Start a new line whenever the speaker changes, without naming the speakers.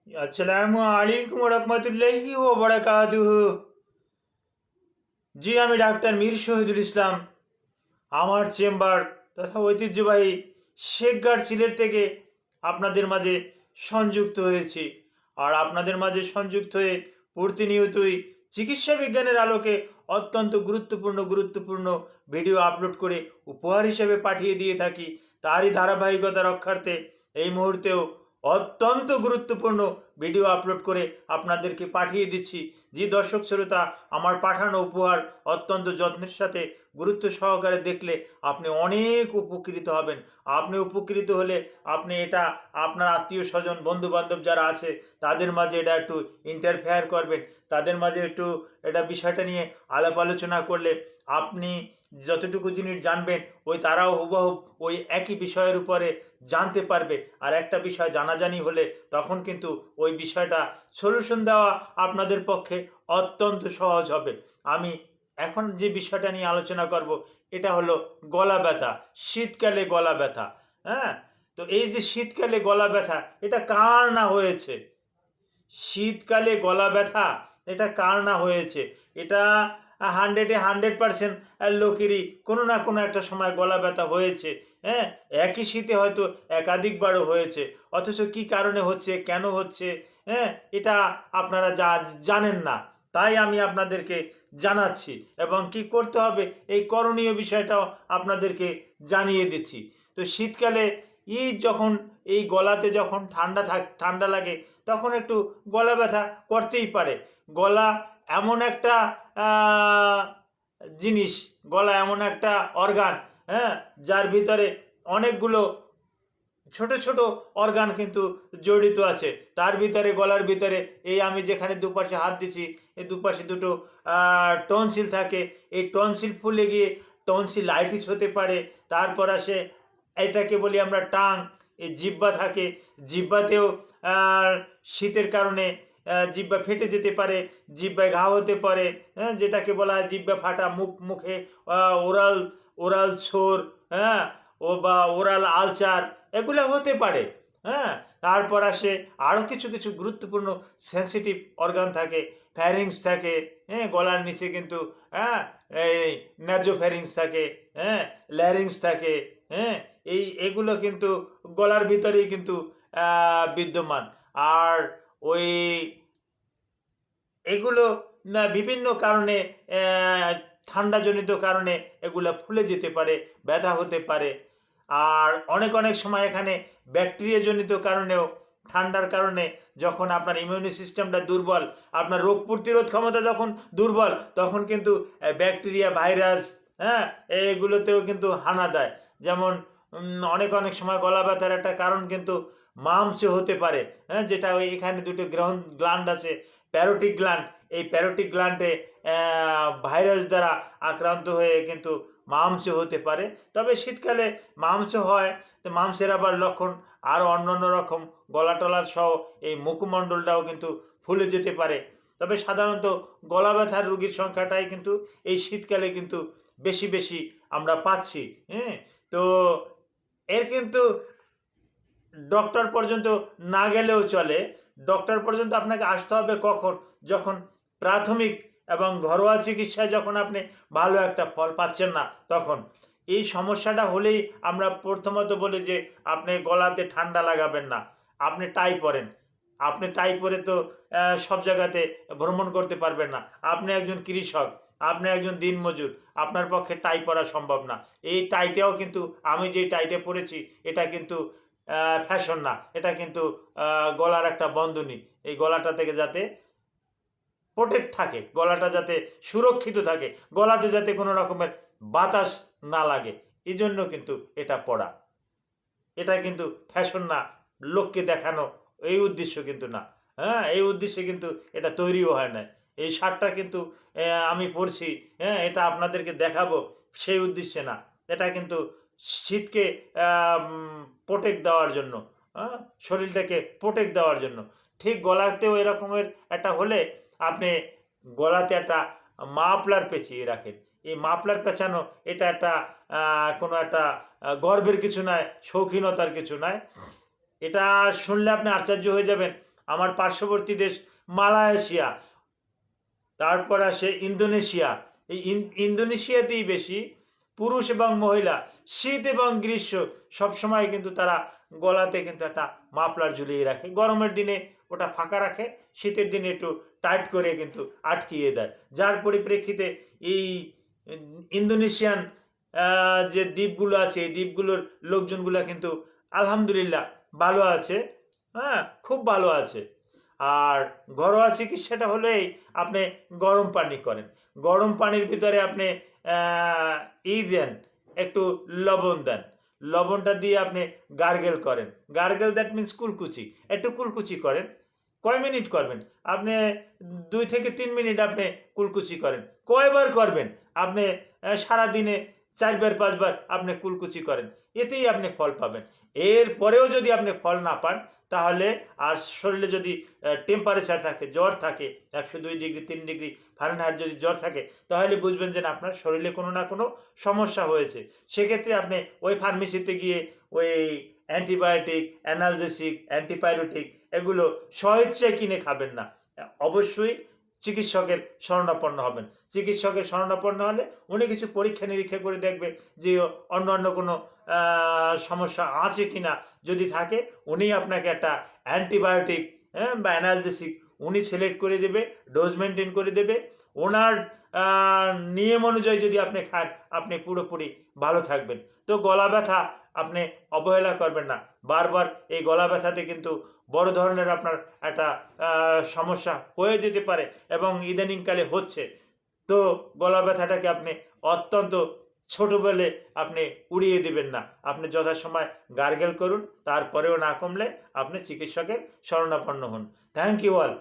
আসসালামু আলাইকুম রহমতুল্লাহি ও বারাকাতুহু। জি, আমি ডাক্তার মীর শহীদুল ইসলাম। আমার চেম্বার তথা ঐতিহ্যবাহী শেখগার সিলেট থেকে আপনাদের মাঝে সংযুক্ত হয়েছি। আর আপনাদের মাঝে সংযুক্ত হয়ে প্রতিনিয়তই চিকিৎসা বিজ্ঞানের আলোকে অত্যন্ত গুরুত্বপূর্ণ ভিডিও আপলোড করে উপহার হিসেবে পাঠিয়ে দিয়ে থাকি। তারই ধারাবাহিকতা রক্ষার্থে এই মুহূর্তেও অত্যন্ত গুরুত্বপূর্ণ ভিডিও আপলোড করে আপনাদেরকে পাঠিয়ে দিচ্ছি। যে দর্শক শ্রোতা আমার পাঠানো উপহার অত্যন্ত যত্নের সাথে গুরুত্ব সহকারে দেখলে আপনি অনেক উপকৃত হবেন। আপনি উপকৃত হলে আপনি এটা আপনার আত্মীয় স্বজন বন্ধু বান্ধব যারা আছে তাদের মাঝে এটা একটু ইন্টারফেয়ার করবেন, তাদের মাঝে একটু এটা বিষয়টা নিয়ে আলাপ আলোচনা করলে আপনি যতটুকু জিনিস জানবেন তারাও হুবহু ওই একই বিষয়ের উপরে জানতে পারবে। আর একটা বিষয় জানাজানি হলে তখন কিন্তু ওই বিষয়টা সলিউশন দেওয়া আপনাদের পক্ষে অত্যন্ত সহজ হবে। আমি এখন যে বিষয়টা নিয়ে আলোচনা করব এটা হলো গলা ব্যথা, শীতকালে গলা ব্যথা। হ্যাঁ, তো এই যে শীতকালে গলা ব্যথা এটা কার না হয়েছে? শীতকালে গলা ব্যথা এটা কার না হয়েছে? এটা 100% লোকেরই কোনো না কোনো একটা সময় গলা ব্যথা হয়েছে। হ্যাঁ, একই শীতে হয়তো একাধিকবারও হয়েছে। অথচ কী কারণে হচ্ছে, কেন হচ্ছে, হ্যাঁ, এটা আপনারা জানেন না। তাই আমি আপনাদেরকে জানাচ্ছি এবং কি করতে হবে এই করণীয় বিষয়টাও আপনাদেরকে জানিয়ে দিচ্ছি। তো শীতকালে যখন এই গলাতে যখন ঠান্ডা লাগে তখন একটু গলা ব্যথা করতেই পারে। গলা এমন একটা জিনিস, গলা এমন একটা অর্গান, হ্যাঁ, যার ভিতরে অনেকগুলো ছোট ছোট অর্গান কিন্তু জড়িত আছে। তার ভিতরে গলার ভিতরে এই আমি যেখানে দুপাশে হাত দিচ্ছি এই দুপাশে দুটো টনসিল থাকে। এই টনসিল ফুলে গিয়ে টনসিলাইটিস হতে পারে। তারপর আসে এটাকে বলি আমরা টাং। এই জিহ্বা থাকে, জিহ্বাতেও শীতের কারণে জিহ্বা ফেটে যেতে পারে, জিহ্বায় ঘা হতে পারে। হ্যাঁ, যেটাকে বলা হয় জিহ্বা ফাটা, মুখে ওরাল ওরাল ছোর, হ্যাঁ, বা ওরাল আলচার এগুলো হতে পারে। হ্যাঁ, তারপর আসে আরও কিছু কিছু গুরুত্বপূর্ণ সেন্সিটিভ অর্গান থাকে, ফ্যারিংস থাকে। হ্যাঁ, গলার নিচে কিন্তু হ্যাঁ এই ন্যাজোফ্যারিংস থাকে, হ্যাঁ, ল্যারিংস থাকে। হ্যাঁ, এগুলো কিন্তু গলার ভিতরেই কিন্তু বিদ্যমান। আর ওই এগুলো না বিভিন্ন কারণে ঠান্ডাজনিত কারণে এগুলো ফুলে যেতে পারে, ব্যথা হতে পারে। আর অনেক অনেক সময় এখানে ব্যাকটেরিয়াজনিত কারণেও, ঠান্ডার কারণে যখন আপনার ইমিউনি সিস্টেমটা দুর্বল, আপনার রোগ প্রতিরোধ ক্ষমতা যখন দুর্বল তখন কিন্তু ব্যাকটেরিয়া ভাইরাস, হ্যাঁ, এগুলোতেও কিন্তু হানা দেয়। যেমন অনেক অনেক সময় গলা ব্যথার একটা কারণ কিন্তু মামস হতে পারে। হ্যাঁ, যেটা ওই এখানে দুটো গ্ল্যান্ড আছে, প্যারোটিক গ্ল্যান্ড। এই প্যারোটিক গ্ল্যান্ডে ভাইরাস দ্বারা আক্রান্ত হয়ে কিন্তু মামস হতে পারে। তবে শীতকালে মামস হয়, তো মামসের আবার লক্ষণ আরও অন্য রকম, গলা টলার সহ এই মুখমণ্ডলটাও কিন্তু ফুলে যেতে পারে। তবে সাধারণত গলা ব্যথার রোগীর সংখ্যাটাই কিন্তু এই শীতকালে কিন্তু বেশি বেশি আমরা পাচ্ছি। হ্যাঁ, তো এর কিন্তু ডক্টর পর্যন্ত না গেলেও চলে। ডক্টর পর্যন্ত আপনাকে আসতে হবে কখন? যখন প্রাথমিক এবং ঘরোয়া চিকিৎসায় যখন আপনি ভালো একটা ফল পাচ্ছেন না তখন। এই সমস্যাটা হলেই আমরা প্রথমত বলি যে আপনি গলাতে ঠান্ডা লাগাবেন না, আপনি টাই পরেন। আপনি টাই পরে তো সব জায়গাতে ভ্রমণ করতে পারবেন না। আপনি একজন কৃষক, আপনি একজন দিনমজুর, আপনার পক্ষে টাই পরা সম্ভব না। এই টাইটাও কিন্তু আমি যে টাইটা পরেছি এটা কিন্তু ফ্যাশন না, এটা কিন্তু গলার একটা বন্ধনী। এই গলাটা থেকে যাতে প্রোটেক্ট থাকে, গলাটা যাতে সুরক্ষিত থাকে, গলাতে যাতে কোনো রকমের বাতাস না লাগে, এই জন্য কিন্তু এটা পরা। এটা কিন্তু ফ্যাশন না, লোককে দেখানো এই উদ্দেশ্য কিন্তু না। হ্যাঁ, এই উদ্দেশ্যে কিন্তু এটা তৈরিও হয় না। এই শার্টটা কিন্তু আমি পরছি, হ্যাঁ, এটা আপনাদেরকে দেখাবো সেই উদ্দেশ্যে না। এটা কিন্তু শীতকে প্রোটেক্ট দেওয়ার জন্য, হ্যাঁ, শরীরটাকে প্রোটেক্ট দেওয়ার জন্য। ঠিক গলাতেও এরকমের একটা হলে আপনি গলাতে একটা মাফলার পেঁচিয়ে রাখেন। এই মাফলার পেঁচানো এটা একটা কোনো একটা গর্বের কিছু নয়, শৌখিনতার কিছু নয়। এটা শুনলে আপনি আশ্চর্য হয়ে যাবেন। আমার পার্শ্ববর্তী দেশ মালয়েশিয়া, তারপর আসে ইন্দোনেশিয়া। এই ইন্দোনেশিয়াতেই বেশি পুরুষ এবং মহিলা শীত এবং গ্রীষ্ম সবসময় কিন্তু তারা গলাতে কিন্তু একটা মাফলার ঝুলিয়ে রাখে। গরমের দিনে ওটা ফাঁকা রাখে, শীতের দিনে একটু টাইট করে কিন্তু আটকিয়ে দেয়। যার পরিপ্রেক্ষিতে এই ইন্দোনেশিয়ান যে দ্বীপগুলো আছে, এই দ্বীপগুলোর লোকজনগুলো কিন্তু আলহামদুলিল্লাহ ভালো আছে, হ্যাঁ, খুব ভালো আছে। আর ঘরোয়া চিকিৎসাটা হলো এই, আপনি গরম পানি করেন, গরম পানির ভিতরে আপনি দেন, একটু লবণ দেন, লবণটা দিয়ে আপনি গার্গেল করেন। গার্গেল দ্যাট মিন্স কুলকুচি, একটু কুলকুচি করেন। কয় মিনিট করবেন আপনি? 2 থেকে 3 মিনিট আপনি কুলকুচি করেন। কয়বার করবেন আপনি? সারাদিনে 4 বার 5 বার আপনি কুলকুচি করেন, এতেই আপনি ফল পাবেন। এরপরেও যদি আপনি ফল না পান, তাহলে আর শরীরে যদি টেম্পারেচার থাকে, জ্বর থাকে, 102 ডিগ্রি 3 ডিগ্রি ফারেনহাইট যদি জ্বর থাকে, তাহলে বুঝবেন যে আপনার শরীরে কোনো না কোনো সমস্যা হয়েছে। সেক্ষেত্রে আপনি ওই ফার্মেসিতে গিয়ে ওই অ্যান্টিবায়োটিক, অ্যানালজেসিক, অ্যান্টিপাইরেটিক এগুলো স্বেচ্ছায় কিনে খাবেন না। অবশ্যই চিকিৎসকের শরণাপন্ন হবেন। চিকিৎসকের শরণাপন্ন হলে উনি কিছু পরীক্ষা নিরীক্ষা করে দেখবে যে অন্য কোনো সমস্যা আছে কি না। যদি থাকে উনি আপনাকে একটা অ্যান্টিবায়োটিক, হ্যাঁ, বা অ্যানালজেসিক উনি সিলেক্ট করে দেবে, ডোজ মেনটেন করে দেবে। ওনার নিয়ম অনুযায়ী যদি আপনি খান, আপনি পুরোপুরি ভালো থাকবেন। তো গলা ব্যথা আপনি অবহেলা করবেন না। বারবার এই গলা ব্যথাতে কিন্তু বড় ধরনের আপনার একটা সমস্যা হয়ে যেতে পারে এবং ইদানিংকালে হচ্ছে। তো গলা ব্যথাটাকে আপনি অত্যন্ত ছোটোবেলে আপনি উড়িয়ে দেবেন না। আপনি যথাসময় গার্গেল করুন, তারপরেও না কমলে আপনি চিকিৎসকের শরণাপন্ন হন। Thank you all.